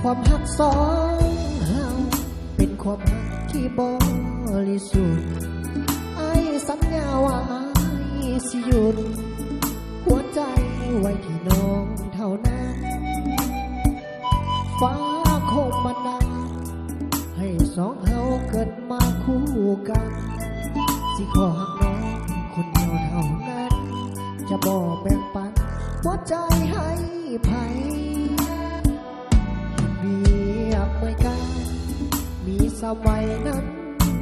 ความหักสองเฮาเป็นความหักที่บริสุทธิ์ไอ้สัญญาว่าไอ้สิหยุดหัวใจไว้ที่น้องเท่านั้นฟ้าคงบันดาลให้สองเฮาเกิดมาคู่กันสิขอหักน้องคนเดียวเท่านั้นจะบอกแบ่งปันหัวใจให้ไผมีอับไม่กันมีสมัยนั้น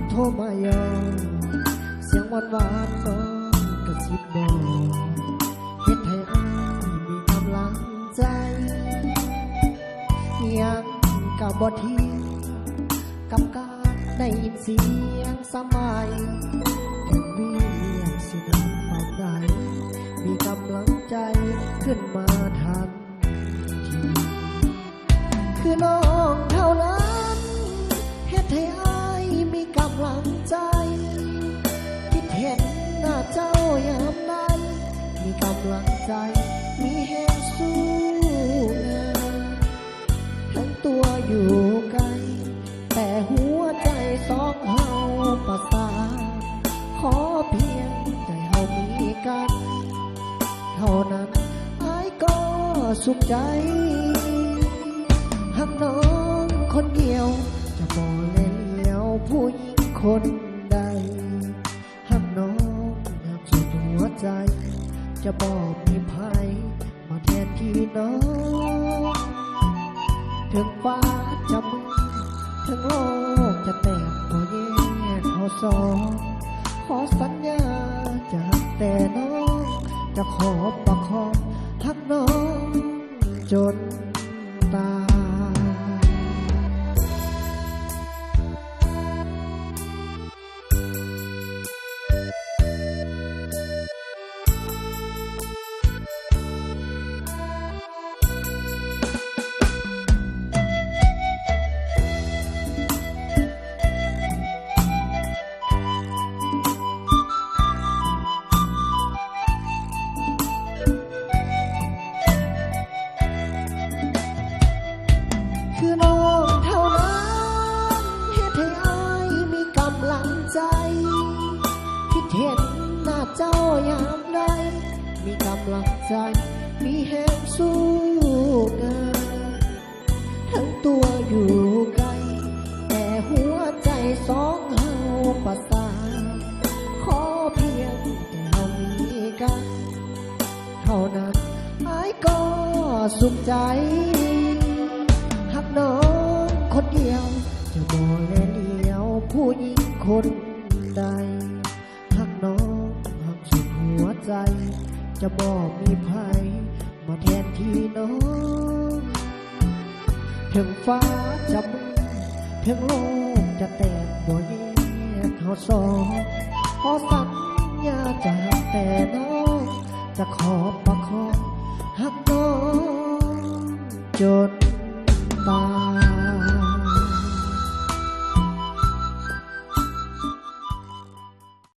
โทรมายอเสียงหวานน้องกระซิบบอกเฮ็ดให้อ้ายมีกำลังใจยังกับบ่ทีกับการได้ยินเสียงสมัยถึงมีสิทธิ์ปานใดมีกำลังใจขึ้นมาทันทีคือน้องเท่านั้นเฮ็ดให้อ้ายมีกำลังใจคิดเห็นหน้าเจ้ายามใดมีกำลังใจมีแห่งสู้งานทั้งตัวอยู่ไกลแต่หัวใจสองเฮาประสานขอเพียงใจเฮามีกันเท่านั้นอ้ายก็สุขใจหักน้องคนเดียวจะบ่เล่นเลี้ยวผู้หญิงคนใดหักน้องหักสุดหัวใจจะบ่มีภัยมาแทนที่น้องถึงฟ้าจะมืดถึงโลกจะแตกบ่แยกเฮาสองขอสัญญาจะหักแต่น้องจะขอประคองหักน้องจนตายคือน้องเท่านั้นเฮ็ดให้อ้ายมีกำลังใจคิดเห็นหน้าเจ้ายามใดมีกำลังใจมีแห่งสู้งานทั้งตัวอยู่ไกลแต่หัวใจสองเฮาประสานขอเพียงแต่เฮามีกันเท่านั้นอ้ายก็สุขใจหักน้องคนเดียวจะบ่แลเลี้ยวผู้หญิงคนใดหักน้องหักสุดหัวใจจะบ่มีภัยมาแทนที่น้องถึงฟ้าจะมืดถึงโลกจะแตกบ่แยกเฮาสองขอสัญญาจะหักแต่น้องจะขอประคองหักน้องจน